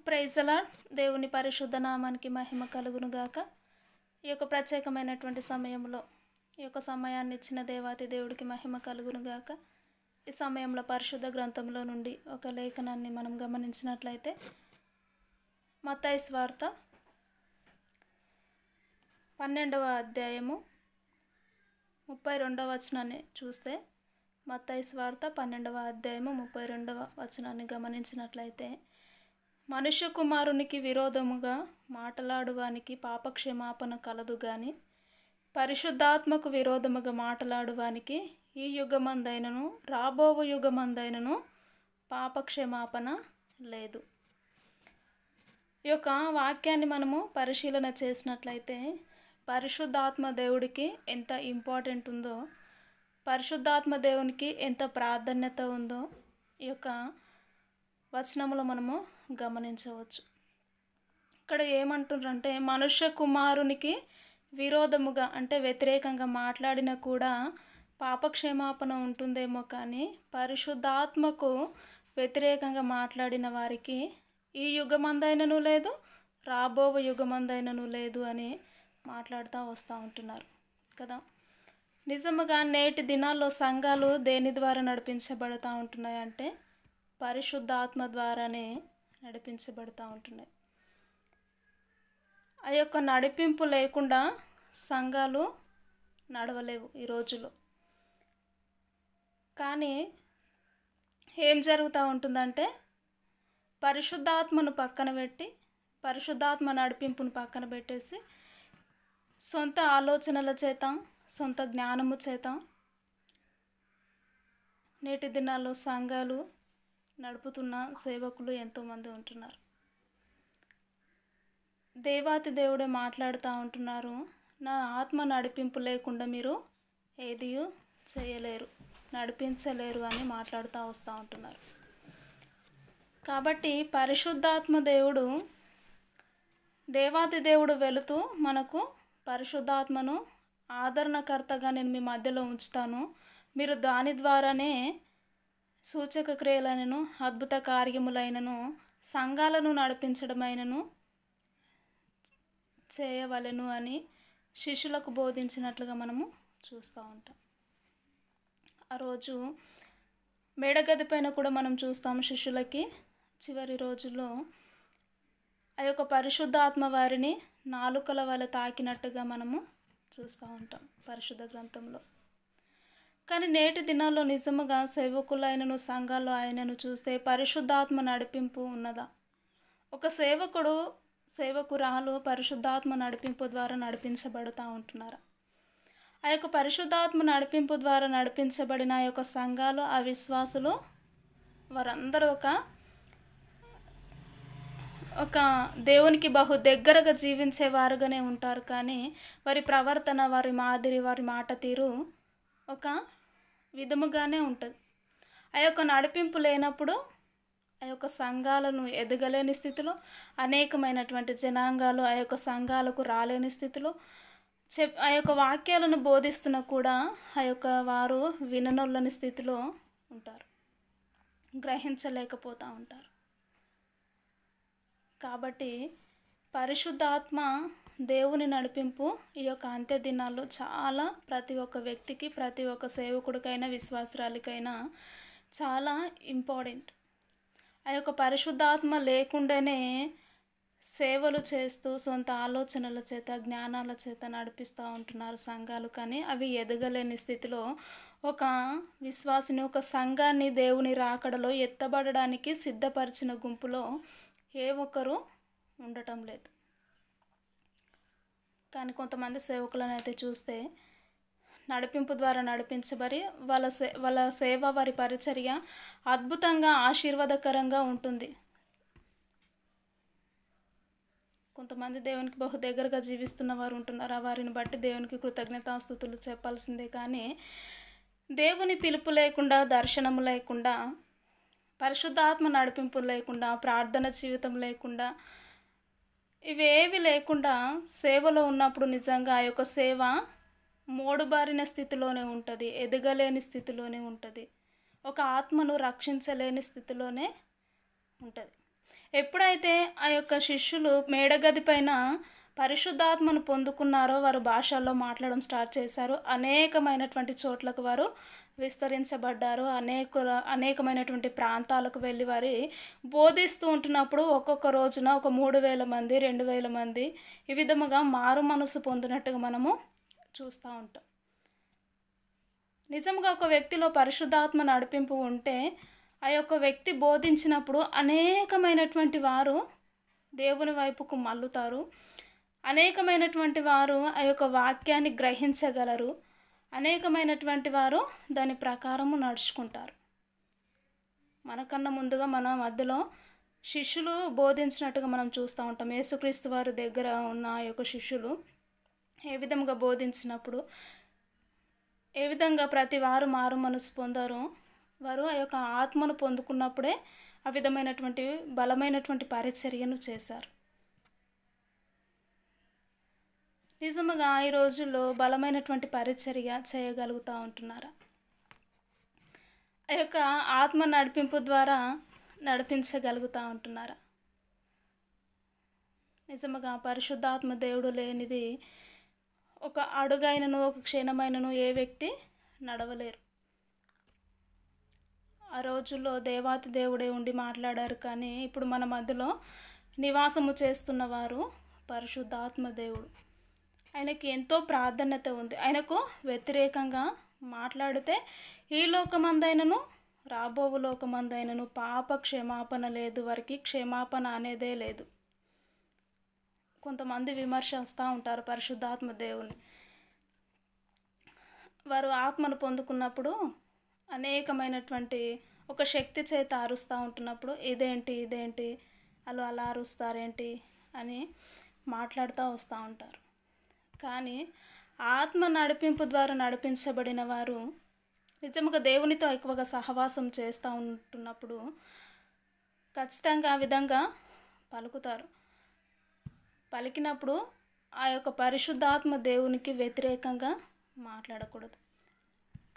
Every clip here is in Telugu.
Praise lord. దేవుని పరిశుద్ధ నామానికి మహిమ కలుగును గాక. ఈ యొక్క ప్రత్యేకమైనటువంటి సమయంలో ఈ యొక్క సమయాన్ని ఇచ్చిన దేవాతి దేవుడికి మహిమ కలుగును గాక. ఈ సమయంలో పరిశుద్ధ గ్రంథంలో నుండి ఒక లేఖనాన్ని మనం గమనించినట్లయితే మత్తయి సువార్త 12వ అధ్యాయము 32వ వచనాన్ని చూస్తే, మత్తయి సువార్త 12వ అధ్యాయము 32వ వచనాన్ని గమనించినట్లయితే, మనుష్య కుమారునికి విరోధముగా మాటలాడువానికి పాపక్షమాపణ కలదు గాని పరిశుద్ధాత్మకు విరోధముగా మాటలాడువానికి ఈ యుగమందైనను రాబోవు యుగమందైనను పాపక్షమాపణ లేదు. ఈ యొక్క వాక్యాన్ని మనము పరిశీలన చేసినట్లయితే పరిశుద్ధాత్మ దేవుడికి ఎంత ఇంపార్టెంట్ ఉందో, పరిశుద్ధాత్మ దేవునికి ఎంత ప్రాధాన్యత ఉందో ఈ యొక్క వచనములో మనము గమనించవచ్చు. ఇక్కడ ఏమంటున్నారంటే, మనుష్య కుమారునికి విరోధముగా అంటే వ్యతిరేకంగా మాట్లాడినా కూడా పాపక్షమాపణ ఉంటుందేమో, కానీ పరిశుద్ధాత్మకు వ్యతిరేకంగా మాట్లాడిన వారికి ఈ యుగమందైనను లేదు, రాబోవు యుగమందైనను లేదు అని మాట్లాడుతూ వస్తూ ఉంటున్నారు కదా. నిజముగా నేటి దినాల్లో సంఘాలు దేని ద్వారా నడిపించబడుతూ ఉంటున్నాయంటే పరిశుద్ధాత్మ ద్వారానే నడిపించబడుతూ ఉంటున్నాయి. ఆ యొక్క నడిపింపు లేకుండా సంఘాలు నడవలేవు ఈ రోజులో. కానీ ఏం జరుగుతూ ఉంటుందంటే, పరిశుద్ధాత్మను పక్కన పెట్టి, పరిశుద్ధాత్మ నడిపింపును పక్కన పెట్టేసి సొంత ఆలోచనల చేత, సొంత జ్ఞానము చేత నేటి దినాల్లో సంఘాలు నడుపుతున్న సేవకులు ఎంతోమంది ఉంటున్నారు. దేవాతి దేవుడే మాట్లాడుతూ ఉంటున్నారు, నా ఆత్మ నడిపింపు లేకుండా మీరు ఏది చేయలేరు, నడిపించలేరు అని మాట్లాడుతూ వస్తూ ఉంటున్నారు. కాబట్టి పరిశుద్ధాత్మ దేవుడు, దేవాతి దేవుడు వెళుతూ మనకు పరిశుద్ధాత్మను ఆదరణకర్తగా నేను మీ మధ్యలో ఉంచుతాను, మీరు దాని ద్వారానే సూచక క్రియలైనను అద్భుత కార్యములైనను సంఘాలను నడిపించడమైనను చేయవలెను అని శిష్యులకు బోధించినట్లుగా మనము చూస్తూ ఉంటాం. ఆ రోజు మేడగది పైన కూడా మనం చూస్తాం, శిష్యులకి చివరి రోజుల్లో ఆ యొక్క పరిశుద్ధాత్మ వారిని నాలుకల వల్ల తాకినట్టుగా మనము చూస్తూ ఉంటాం పరిశుద్ధ గ్రంథంలో. కానీ నేటి దినాల్లో నిజముగా సేవకులైనను సంఘాల్లో ఆయనను చూస్తే పరిశుద్ధాత్మ నడిపింపు ఉన్నదా? ఒక సేవకురాలు పరిశుద్ధాత్మ నడిపింపు ద్వారా నడిపించబడుతూ ఉంటున్నారా? ఆ యొక్క పరిశుద్ధాత్మ నడిపింపు ద్వారా నడిపించబడిన ఆ యొక్క సంఘాలు, ఆ విశ్వాసులు వారందరూ ఒక దేవునికి బహు దగ్గరగా జీవించేవారుగానే ఉంటారు. కానీ వారి ప్రవర్తన, వారి మాదిరి, వారి మాట తీరు ఒక విధముగానే ఉంటుంది. ఆ యొక్క నడిపింపు లేనప్పుడు ఆ యొక్క సంఘాలను ఎదగలేని స్థితిలో, అనేకమైనటువంటి జనాంగాలు ఆ యొక్క సంఘాలకు రాలేని స్థితిలో, ఆ యొక్క వాక్యాలను బోధిస్తున్నా కూడా ఆ యొక్క వారు విననొల్లని స్థితిలో ఉంటారు, గ్రహించలేకపోతూ ఉంటారు. కాబట్టి పరిశుద్ధాత్మ దేవుని నడిపింపు ఈ యొక్క అంత్య దినాల్లో చాలా ప్రతి ఒక్క వ్యక్తికి, ప్రతి ఒక్క సేవకుడికైనా విశ్వాసురాలికైనా చాలా ఇంపార్టెంట్. ఆ యొక్క పరిశుద్ధాత్మ లేకుండానే సేవలు చేస్తూ సొంత ఆలోచనల చేత, జ్ఞానాల చేత నడిపిస్తూ ఉంటున్నారు సంఘాలు. కానీ అవి ఎదగలేని స్థితిలో ఒక విశ్వాసిని, ఒక సంఘాన్ని దేవుని రాకడలో ఎత్తబడడానికి సిద్ధపరిచిన గుంపులో ఏ ఒక్కరు ఉండటం లేదు. కానీ కొంతమంది సేవకులను అయితే చూస్తే నడిపింపు ద్వారా నడిపించబడి వాళ్ళ సేవ, వారి పరిచర్య అద్భుతంగా, ఆశీర్వాదకరంగా ఉంటుంది. కొంతమంది దేవునికి బహు దగ్గరగా జీవిస్తున్న వారు ఉంటున్నారు. వారిని బట్టి దేవునికి కృతజ్ఞతాస్తుతులు చెప్పాల్సిందే. కానీ దేవుని పిలుపు లేకుండా, దర్శనము లేకుండా, పరిశుద్ధాత్మ నడిపింపు లేకుండా, ప్రార్థన జీవితం లేకుండా, ఇవేవి లేకుండా సేవలో ఉన్నప్పుడు నిజంగా ఆ యొక్క సేవ మోడుబారిన స్థితిలోనే ఉంటుంది, ఎదగలేని స్థితిలోనే ఉంటుంది, ఒక ఆత్మను రక్షించలేని స్థితిలోనే ఉంటుంది. ఎప్పుడైతే ఆ యొక్క శిష్యులు మేడగది పైన పరిశుద్ధాత్మను పొందుకున్నారో వారు భాషల్లో మాట్లాడడం స్టార్ట్ చేశారు. అనేకమైనటువంటి చోట్లకు వారు విస్తరించబడ్డారు. అనేకమైనటువంటి ప్రాంతాలకు వెళ్ళి వారి బోధిస్తూ ఉంటున్నప్పుడు ఒక్కొక్క రోజున ఒక 3000 మంది, 2000 మంది ఈ విధముగా మారు మనసు పొందినట్టుగా మనము చూస్తూ ఉంటాం. నిజంగా ఒక వ్యక్తిలో పరిశుద్ధాత్మ నడిపింపు ఉంటే ఆ యొక్క వ్యక్తి బోధించినప్పుడు అనేకమైనటువంటి వారు దేవుని వైపుకు మల్లుతారు. అనేకమైనటువంటి వారు ఆ యొక్క వాక్యాన్ని గ్రహించగలరు. అనేకమైనటువంటి వారు దాని ప్రకారము నడుచుకుంటారు. మనకన్నా ముందుగా మన మధ్యలో శిష్యులు బోధించినట్టుగా మనం చూస్తూ ఉంటాం. యేసుక్రీస్తు వారి దగ్గర ఉన్న ఆ యొక్క శిష్యులు ఏ విధంగా బోధించినప్పుడు, ఏ విధంగా ప్రతి వారు మారు మనసు పొందారో, వారు ఆ యొక్క ఆత్మను పొందుకున్నప్పుడే ఆ విధమైనటువంటి బలమైనటువంటి పరిచర్యను చేశారు. నిజంగా ఈ రోజుల్లో బలమైనటువంటి పరిచర్య చేయగలుగుతూ ఉంటున్నారా? ఆ యొక్క ఆత్మ నడిపింపు ద్వారా నడిపించగలుగుతూ ఉంటున్నారా? నిజంగా పరిశుద్ధాత్మ దేవుడు లేనిది ఒక అడుగైనను ఒక క్షణమైనను ఏ వ్యక్తి నడవలేరు. ఆ రోజుల్లో దేవాతి దేవుడే ఉండి మాట్లాడారు, కానీ ఇప్పుడు మన మధ్యలో నివాసము చేస్తున్నవారు పరిశుద్ధాత్మ దేవుడు. ఆయనకి ఎంతో ప్రాధాన్యత ఉంది. ఆయనకు వ్యతిరేకంగా మాట్లాడితే ఈ లోకమందైనను రాబోవు లోకమందైనను పాప క్షమాపణ లేదు, వారికి క్షమాపణ అనేదే లేదు. కొంతమంది విమర్శిస్తూ ఉంటారు పరిశుద్ధాత్మ దేవుని. వారు ఆత్మను పొందుకున్నప్పుడు అనేకమైనటువంటి ఒక శక్తి చేత అరుస్తూ ఉంటున్నప్పుడు ఇదేంటి వాళ్ళు అలా అరుస్తారేంటి అని మాట్లాడుతూ వస్తూ ఉంటారు. కానీ ఆత్మ నడిపింపు ద్వారా నడిపించబడిన వారు నిజంగా దేవునితో ఎక్కువగా సహవాసం చేస్తూ ఉంటున్నప్పుడు ఖచ్చితంగా ఆ విధంగా పలుకుతారు. పలికినప్పుడు ఆ యొక్క పరిశుద్ధాత్మ దేవునికి వ్యతిరేకంగా మాట్లాడకూడదు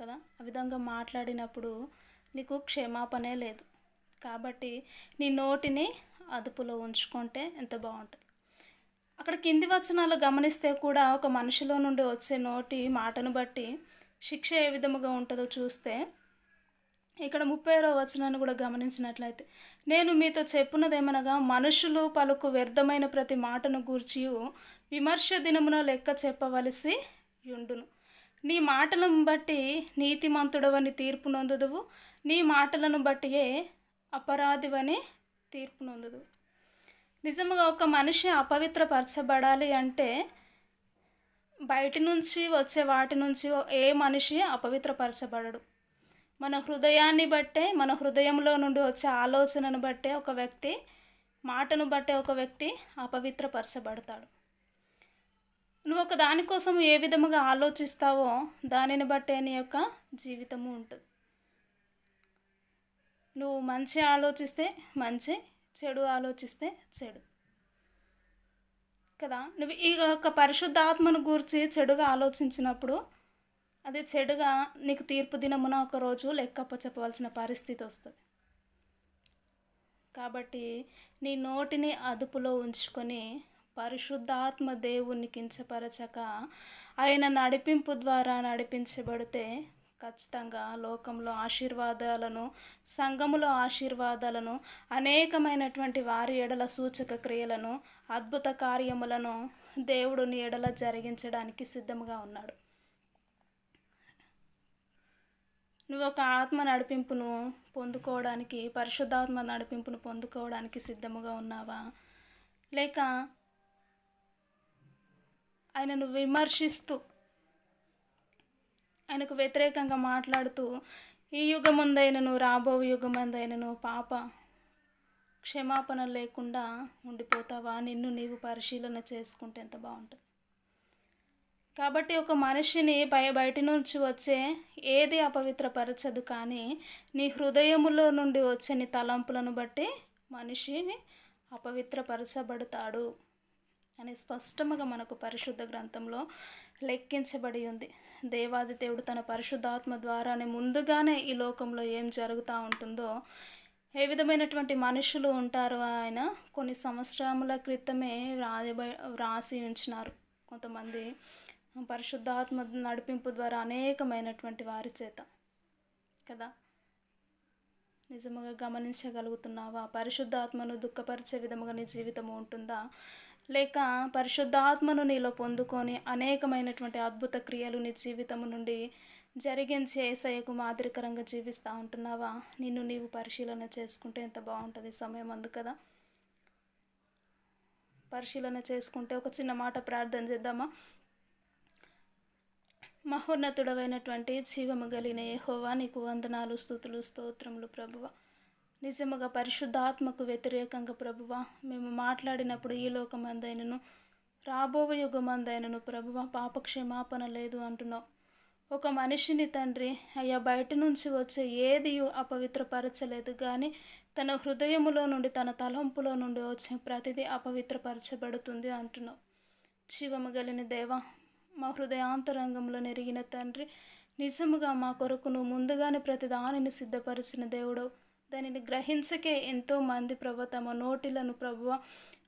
కదా. ఆ విధంగా మాట్లాడినప్పుడు నీకు క్షమాపణే లేదు. కాబట్టి నీ నోటిని అదుపులో ఉంచుకుంటే ఎంత బాగుంటుంది. అక్కడ కింది వచనాలు గమనిస్తే కూడా ఒక మనిషిలో నుండి వచ్చే నోటి మాటను బట్టి శిక్ష ఏ విధముగా ఉంటుందో చూస్తే ఇక్కడ 30వ వచనాన్ని కూడా గమనించినట్లయితే, నేను మీతో చెప్పున్నదేమనగా మనుషులు పలుకు వ్యర్థమైన ప్రతి మాటను గూర్చియు విమర్శ దినమున లెక్క చెప్పవలసి యుండును. నీ మాటలను బట్టి నీతిమంతుడవని తీర్పు నొందుదువు, నీ మాటలను బట్టియే అపరాధివని తీర్పు నొందుదువు. నిజంగా ఒక మనిషి అపవిత్రపరచబడాలి అంటే బయటి నుంచి వచ్చే వాటి నుంచి ఏ మనిషి అపవిత్రపరచబడడు. మన హృదయాన్ని బట్టే, మన హృదయంలో నుండి వచ్చే ఆలోచనను బట్టే ఒక వ్యక్తి, మాటను బట్టే ఒక వ్యక్తి అపవిత్రపరచబడతాడు. నువ్వు ఒక దానికోసం ఏ విధముగా ఆలోచిస్తావో దానిని బట్టే నీ యొక్క జీవితము ఉంటుంది. నువ్వు మంచి ఆలోచిస్తే మంచి, చెడు ఆలోచిస్తే చెడు కదా. నువ్వు ఈ యొక్క పరిశుద్ధాత్మను గూర్చి చెడుగా ఆలోచించినప్పుడు అది చెడుగా నీకు తీర్పు దినమున ఒకరోజు లెక్కప్ప చెప్పవలసిన పరిస్థితి వస్తుంది. కాబట్టి నీ నోటిని అదుపులో ఉంచుకొని పరిశుద్ధాత్మ దేవుణ్ణి కించపరచక ఆయన నడిపింపు ద్వారా నడిపించబడితే ఖచ్చితంగా లోకంలో ఆశీర్వాదాలను, సంఘములో ఆశీర్వాదాలను, అనేకమైనటువంటి వారి ఎడల సూచక క్రియలను, అద్భుత కార్యములను దేవుడు నీ ఎడల జరిగించడానికి సిద్ధంగా ఉన్నాడు. నువ్వు ఒక ఆత్మ నడిపింపును పొందుకోవడానికి, పరిశుద్ధాత్మ నడిపింపును పొందుకోవడానికి సిద్ధముగా ఉన్నావా? లేక ఆయనను విమర్శిస్తూ, ఆయనకు వ్యతిరేకంగా మాట్లాడుతూ ఈ యుగముందైనను రాబో యుగమందైనను పాప క్షమాపణ లేకుండా ఉండిపోతావా? నిన్ను నీవు పరిశీలన చేసుకుంటే ఎంత బాగుంటుంది. కాబట్టి ఒక మనిషిని బయటి నుంచి వచ్చే ఏది అపవిత్రపరచదు, కానీ నీ హృదయములో నుండి వచ్చే నీ తలంపులను బట్టి మనిషిని అపవిత్రపరచబడతాడు అని స్పష్టంగా మనకు పరిశుద్ధ గ్రంథంలో లెక్కించబడి ఉంది. దేవాది దేవుడు తన పరిశుద్ధాత్మ ద్వారానే ముందుగానే ఈ లోకంలో ఏం జరుగుతూ ఉంటుందో ఏ విధమైనటువంటి మనుషులు ఉంటారో ఆయన కొన్ని సంవత్సరముల క్రితమే వ్రాసి ఉంచినారు. కొంతమంది పరిశుద్ధాత్మ నడిపింపు ద్వారా అనేకమైనటువంటి వారి చేత కదా. నిజముగా గమనించగలుగుతున్నావా? పరిశుద్ధాత్మను దుఃఖపరిచే విధముగా నీ జీవితం ఉంటుందా? లేక పరిశుద్ధాత్మను నీలో పొందుకొని అనేకమైనటువంటి అద్భుత క్రియలు నీ జీవితం నుండి జరిగించి యేసయ్యకు మాదిరికరంగా జీవిస్తూ ఉంటున్నావా? నిన్ను నీవు పరిశీలన చేసుకుంటే ఎంత బాగుంటుంది. సమయం అందు కదా. పరిశీలన చేసుకుంటే ఒక చిన్న మాట ప్రార్థన చేద్దామా? మహోన్నతుడమైనటువంటి జీవము కలిగిన యెహోవా, నీకు వందనాలు, స్తుతులు, స్తోత్రములు ప్రభువా. నిజముగా పరిశుద్ధాత్మకు వ్యతిరేకంగా ప్రభువా మేము మాట్లాడినప్పుడు ఈ లోకమందైనను రాబో యుగమందైనను ప్రభువా పాపక్షమాపణ లేదు అంటున్నావు. ఒక మనిషిని తండ్రి అయ్యా బయట నుంచి వచ్చే ఏది అపవిత్రపరచలేదు, కానీ తన హృదయములో నుండి తన తలంపులో నుండి వచ్చే ప్రతిదీ అపవిత్రపరచబడుతుంది అంటున్నావు. జీవము కలిగిన దేవా, మా హృదయాంతరంగంలో నెరిగిన తండ్రి, నిజముగా మా కొరకు నువ్వు ముందుగానే ప్రతి దానిని సిద్ధపరిచిన దేవుడు. దానిని గ్రహించకే ఎంతోమంది ప్రభు తమ నోటిలను ప్రభువ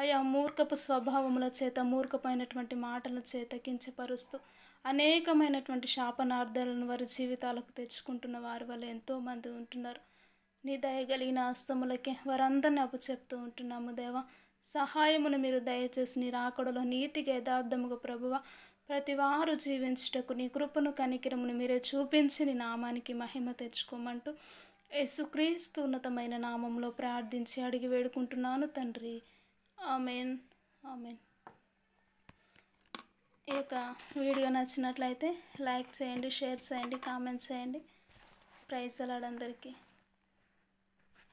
అయా మూర్ఖపు స్వభావముల చేత, మూర్ఖమైనటువంటి మాటల చేత కించపరుస్తూ అనేకమైనటువంటి శాపనార్థాలను వారి జీవితాలకు తెచ్చుకుంటున్న వారి వల్ల ఎంతోమంది ఉంటున్నారు. నీ దయగలిగిన హస్తములకే వారందరినీ అప్పచెప్తూ ఉంటున్నాము దేవా. సహాయమును మీరు దయచేసి నీ రాకడలో నీతిగా యథార్థముగా ప్రభువ ప్రతి వారు జీవించుటకు నీ కృపను కనికిరమును మీరే చూపించి నీ నామానికి మహిమ తెచ్చుకోమంటూ యేసుక్రీస్తు ఉన్నతమైన నామంలో ప్రార్థించి అడిగి వేడుకుంటున్నాను తండ్రి. Amen, amen. ఈ యొక్క వీడియో నచ్చినట్లయితే లైక్ చేయండి, షేర్ చేయండి, కామెంట్ చేయండి. ప్రైజ్ అలాడ్ అందరికీ.